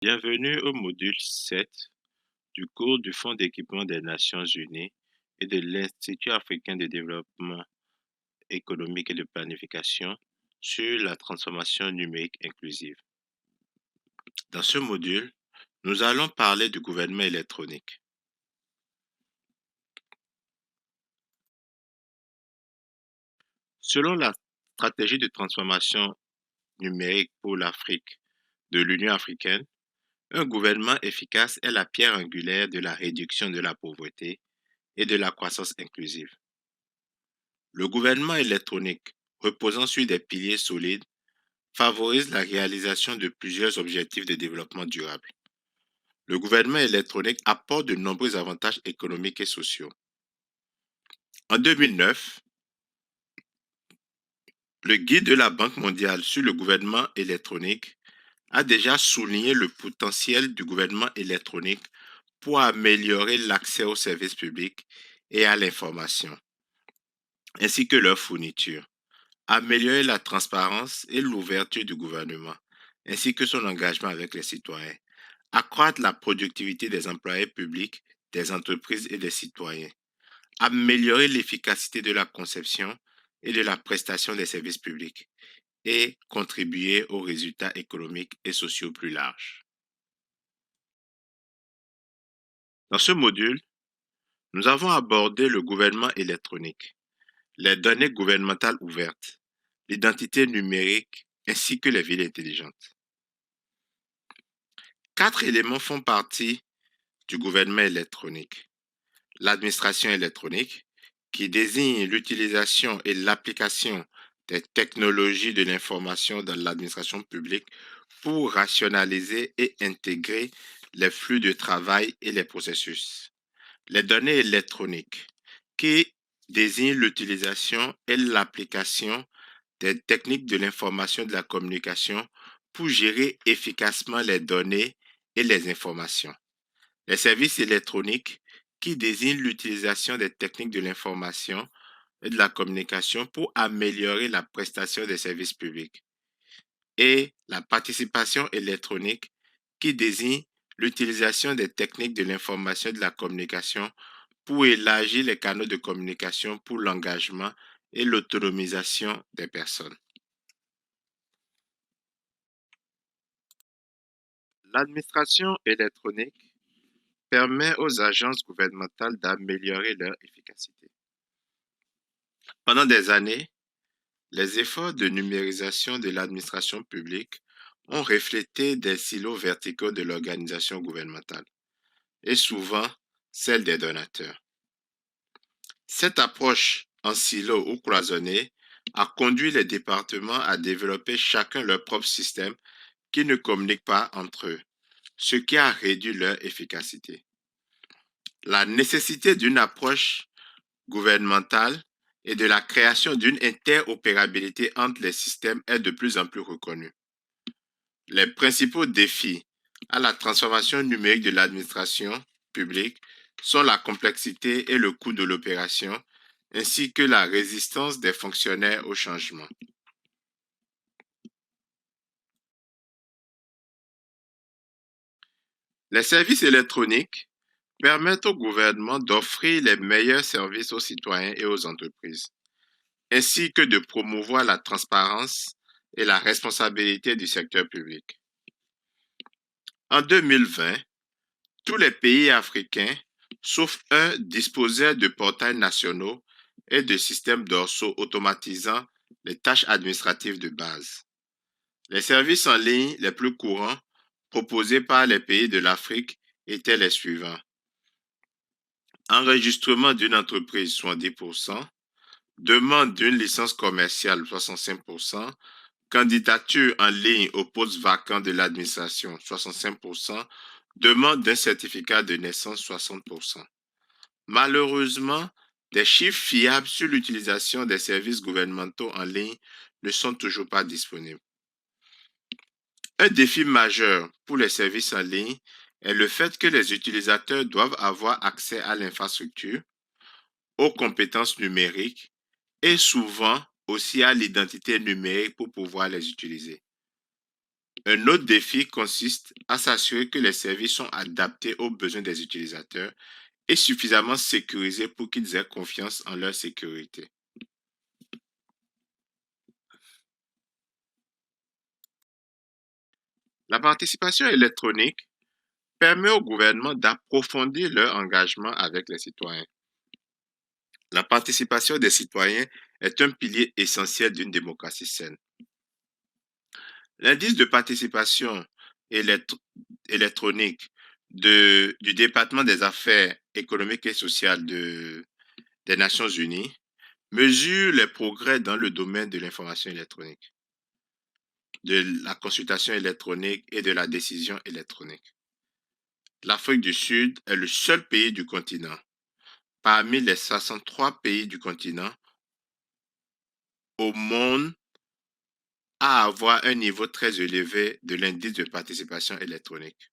Bienvenue au module 7 du cours du Fonds d'équipement des Nations Unies et de l'Institut africain de développement économique et de planification sur la transformation numérique inclusive. Dans ce module, nous allons parler du gouvernement électronique. Selon la stratégie de transformation numérique pour l'Afrique de l'Union africaine, un gouvernement efficace est la pierre angulaire de la réduction de la pauvreté et de la croissance inclusive. Le gouvernement électronique, reposant sur des piliers solides, favorise la réalisation de plusieurs objectifs de développement durable. Le gouvernement électronique apporte de nombreux avantages économiques et sociaux. En 2009, le guide de la Banque mondiale sur le gouvernement électronique a déjà souligné le potentiel du gouvernement électronique pour améliorer l'accès aux services publics et à l'information, ainsi que leur fourniture, améliorer la transparence et l'ouverture du gouvernement, ainsi que son engagement avec les citoyens, accroître la productivité des employés publics, des entreprises et des citoyens, améliorer l'efficacité de la conception et de la prestation des services publics et contribuer aux résultats économiques et sociaux plus larges. Dans ce module, nous avons abordé le gouvernement électronique, les données gouvernementales ouvertes, l'identité numérique ainsi que les villes intelligentes. Quatre éléments font partie du gouvernement électronique. L'administration électronique, qui désigne l'utilisation et l'application des technologies de l'information dans l'administration publique pour rationaliser et intégrer les flux de travail et les processus. Les données électroniques, qui désignent l'utilisation et l'application des techniques de l'information et de la communication pour gérer efficacement les données et les informations. Les services électroniques qui désignent l'utilisation des techniques de l'information et de la communication pour améliorer la prestation des services publics. Et la participation électronique qui désigne l'utilisation des techniques de l'information et de la communication pour élargir les canaux de communication pour l'engagement et l'autonomisation des personnes. L'administration électronique permet aux agences gouvernementales d'améliorer leur efficacité. Pendant des années, les efforts de numérisation de l'administration publique ont reflété des silos verticaux de l'organisation gouvernementale et souvent celle des donateurs. Cette approche en silo ou cloisonnée a conduit les départements à développer chacun leur propre système qui ne communiquent pas entre eux, ce qui a réduit leur efficacité. La nécessité d'une approche gouvernementale et de la création d'une interopérabilité entre les systèmes est de plus en plus reconnue. Les principaux défis à la transformation numérique de l'administration publique sont la complexité et le coût de l'opération, ainsi que la résistance des fonctionnaires au changement. Les services électroniques permettent au gouvernement d'offrir les meilleurs services aux citoyens et aux entreprises, ainsi que de promouvoir la transparence et la responsabilité du secteur public. En 2020, tous les pays africains, sauf un, disposaient de portails nationaux et de systèmes dorsaux automatisant les tâches administratives de base. Les services en ligne les plus courants proposés par les pays de l'Afrique étaient les suivants. Enregistrement d'une entreprise, 70%, demande d'une licence commerciale, 65%, candidature en ligne au poste vacant de l'administration, 65%, demande d'un certificat de naissance, 60%. Malheureusement, des chiffres fiables sur l'utilisation des services gouvernementaux en ligne ne sont toujours pas disponibles. Un défi majeur pour les services en ligne est le fait que les utilisateurs doivent avoir accès à l'infrastructure, aux compétences numériques et souvent aussi à l'identité numérique pour pouvoir les utiliser. Un autre défi consiste à s'assurer que les services sont adaptés aux besoins des utilisateurs et suffisamment sécurisés pour qu'ils aient confiance en leur sécurité. La participation électronique permet au gouvernement d'approfondir leur engagement avec les citoyens. La participation des citoyens est un pilier essentiel d'une démocratie saine. L'indice de participation électronique du département des affaires économiques et sociales des Nations Unies mesure les progrès dans le domaine de l'information électronique, de la consultation électronique et de la décision électronique. L'Afrique du Sud est le seul pays du continent, parmi les 63 pays du continent au monde, à avoir un niveau très élevé de l'indice de participation électronique.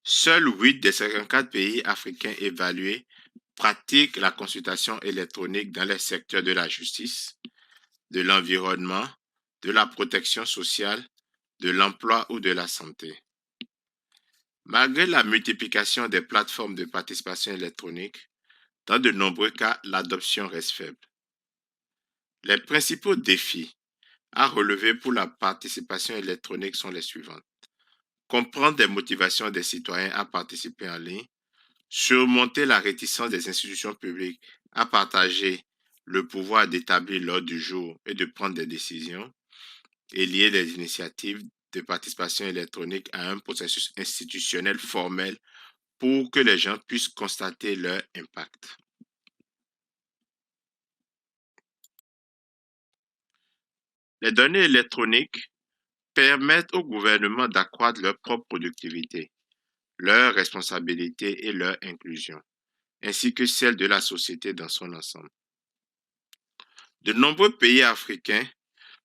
Seuls 8 des 54 pays africains évalués pratiquent la consultation électronique dans les secteurs de la justice, de l'environnement, de la protection sociale, de l'emploi ou de la santé. Malgré la multiplication des plateformes de participation électronique, dans de nombreux cas, l'adoption reste faible. Les principaux défis à relever pour la participation électronique sont les suivants. Comprendre les motivations des citoyens à participer en ligne, surmonter la réticence des institutions publiques à partager le pouvoir d'établir l'ordre du jour et de prendre des décisions, et lier les initiatives de participation électronique à un processus institutionnel formel pour que les gens puissent constater leur impact. Les données électroniques permettent au gouvernement d'accroître leur propre productivité, leur responsabilité et leur inclusion, ainsi que celle de la société dans son ensemble. De nombreux pays africains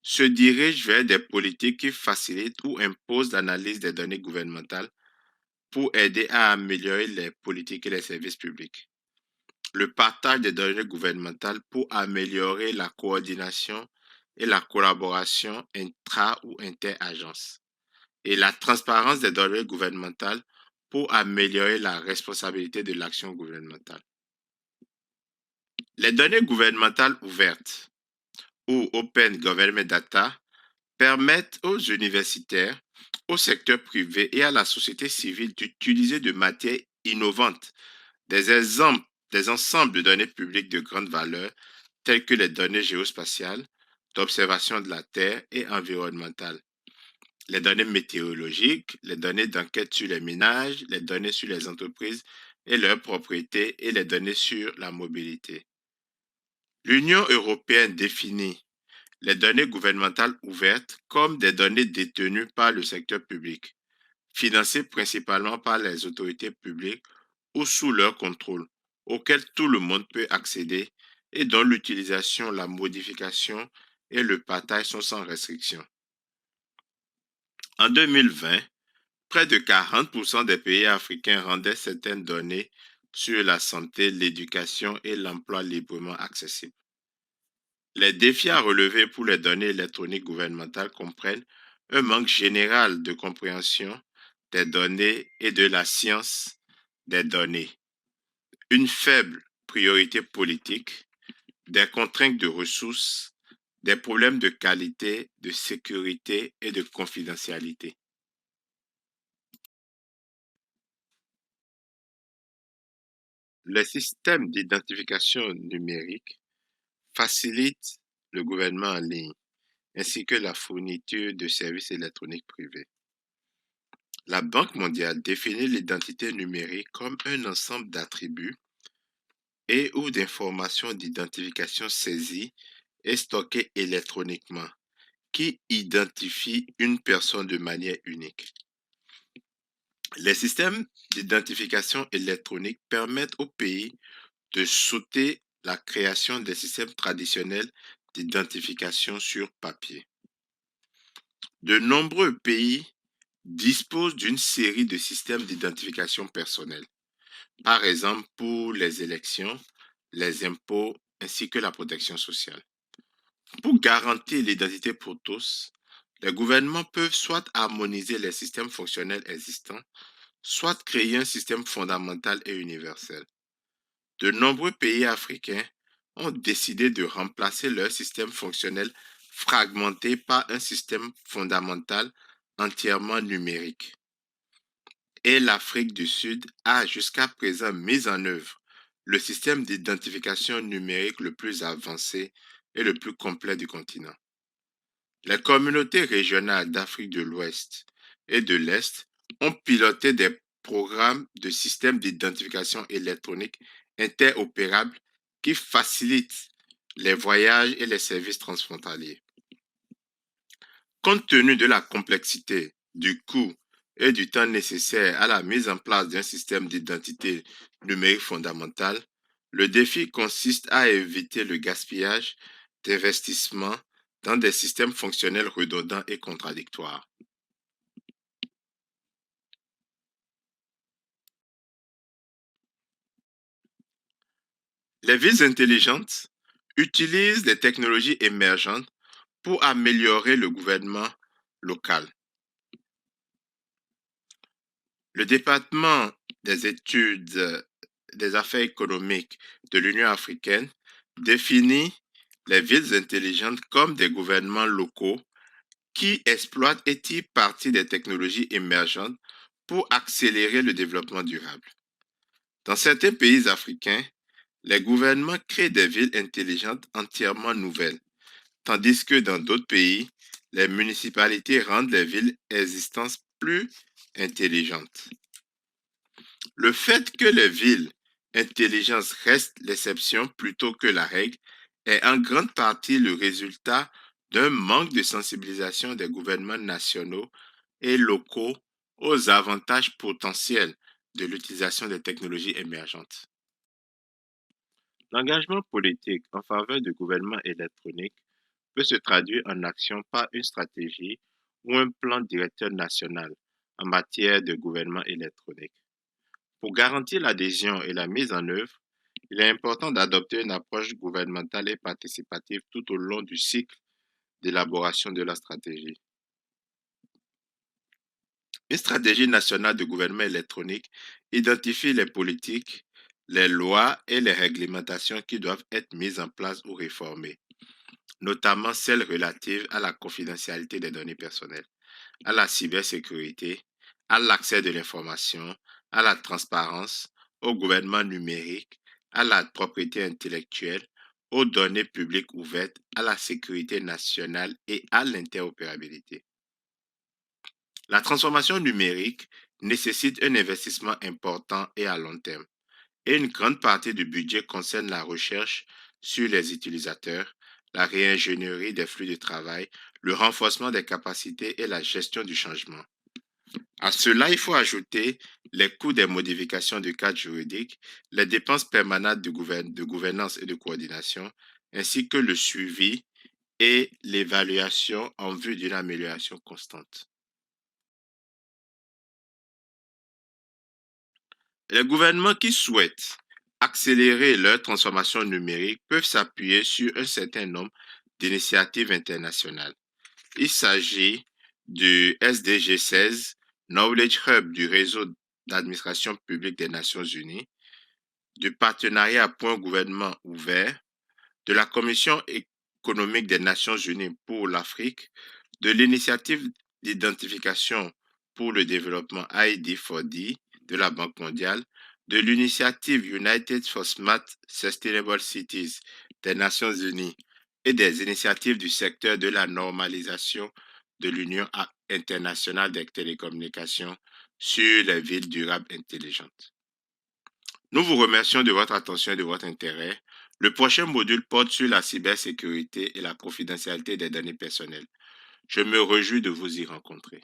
se dirigent vers des politiques qui facilitent ou imposent l'analyse des données gouvernementales pour aider à améliorer les politiques et les services publics. Le partage des données gouvernementales pour améliorer la coordination et la collaboration intra- ou inter-agences. Et la transparence des données gouvernementales pour améliorer la responsabilité de l'action gouvernementale. Les données gouvernementales ouvertes ou Open Government Data permettent aux universitaires, au secteur privé et à la société civile d'utiliser de matières innovantes, des ensembles de données publiques de grande valeur telles que les données géospatiales, d'observation de la Terre et environnementales, les données météorologiques, les données d'enquête sur les ménages, les données sur les entreprises et leurs propriétés et les données sur la mobilité. L'Union européenne définit les données gouvernementales ouvertes comme des données détenues par le secteur public, financées principalement par les autorités publiques ou sous leur contrôle, auxquelles tout le monde peut accéder et dont l'utilisation, la modification et le partage sont sans restriction. En 2020, près de 40% des pays africains rendaient certaines données sur la santé, l'éducation et l'emploi librement accessibles. Les défis à relever pour les données électroniques gouvernementales comprennent un manque général de compréhension des données et de la science des données, une faible priorité politique, des contraintes de ressources, des problèmes de qualité, de sécurité et de confidentialité. Le système d'identification numérique facilite le gouvernement en ligne ainsi que la fourniture de services électroniques privés. La Banque mondiale définit l'identité numérique comme un ensemble d'attributs et ou d'informations d'identification saisies et stockées électroniquement qui identifient une personne de manière unique. Les systèmes d'identification électronique permettent aux pays de sauter la création des systèmes traditionnels d'identification sur papier. De nombreux pays disposent d'une série de systèmes d'identification personnelle, par exemple pour les élections, les impôts ainsi que la protection sociale. Pour garantir l'identité pour tous, Les gouvernements peuvent soit harmoniser les systèmes fonctionnels existants, soit créer un système fondamental et universel. De nombreux pays africains ont décidé de remplacer leur système fonctionnel fragmenté par un système fondamental entièrement numérique. Et l'Afrique du Sud a jusqu'à présent mis en œuvre le système d'identification numérique le plus avancé et le plus complet du continent. Les communautés régionales d'Afrique de l'Ouest et de l'Est ont piloté des programmes de systèmes d'identification électronique interopérables qui facilitent les voyages et les services transfrontaliers. Compte tenu de la complexité, du coût et du temps nécessaire à la mise en place d'un système d'identité numérique fondamental, le défi consiste à éviter le gaspillage d'investissements dans des systèmes fonctionnels redondants et contradictoires. Les villes intelligentes utilisent les technologies émergentes pour améliorer le gouvernement local. Le département des études des affaires économiques de l'Union africaine définit les villes intelligentes comme des gouvernements locaux qui exploitent et tirent parti des technologies émergentes pour accélérer le développement durable. Dans certains pays africains, les gouvernements créent des villes intelligentes entièrement nouvelles, tandis que dans d'autres pays, les municipalités rendent les villes existantes plus intelligentes. Le fait que les villes intelligentes restent l'exception plutôt que la règle est en grande partie le résultat d'un manque de sensibilisation des gouvernements nationaux et locaux aux avantages potentiels de l'utilisation des technologies émergentes. L'engagement politique en faveur du gouvernement électronique peut se traduire en action par une stratégie ou un plan directeur national en matière de gouvernement électronique. Pour garantir l'adhésion et la mise en œuvre, il est important d'adopter une approche gouvernementale et participative tout au long du cycle d'élaboration de la stratégie. Une stratégie nationale de gouvernement électronique identifie les politiques, les lois et les réglementations qui doivent être mises en place ou réformées, notamment celles relatives à la confidentialité des données personnelles, à la cybersécurité, à l'accès de l'information, à la transparence, au gouvernement numérique, à la propriété intellectuelle, aux données publiques ouvertes, à la sécurité nationale et à l'interopérabilité. La transformation numérique nécessite un investissement important et à long terme, et une grande partie du budget concerne la recherche sur les utilisateurs, la réingénierie des flux de travail, le renforcement des capacités et la gestion du changement. À cela, il faut ajouter les coûts des modifications du cadre juridique, les dépenses permanentes de gouvernance et de coordination, ainsi que le suivi et l'évaluation en vue d'une amélioration constante. Les gouvernements qui souhaitent accélérer leur transformation numérique peuvent s'appuyer sur un certain nombre d'initiatives internationales. Il s'agit du SDG 16, Knowledge Hub du réseau d'administration publique des Nations Unies, du partenariat à point gouvernement ouvert, de la Commission économique des Nations Unies pour l'Afrique, de l'initiative d'identification pour le développement ID4D de la Banque mondiale, de l'initiative United for Smart Sustainable Cities des Nations Unies et des initiatives du secteur de la normalisation de l'Union internationale des télécommunications sur les villes durables intelligentes. Nous vous remercions de votre attention et de votre intérêt. Le prochain module porte sur la cybersécurité et la confidentialité des données personnelles. Je me réjouis de vous y rencontrer.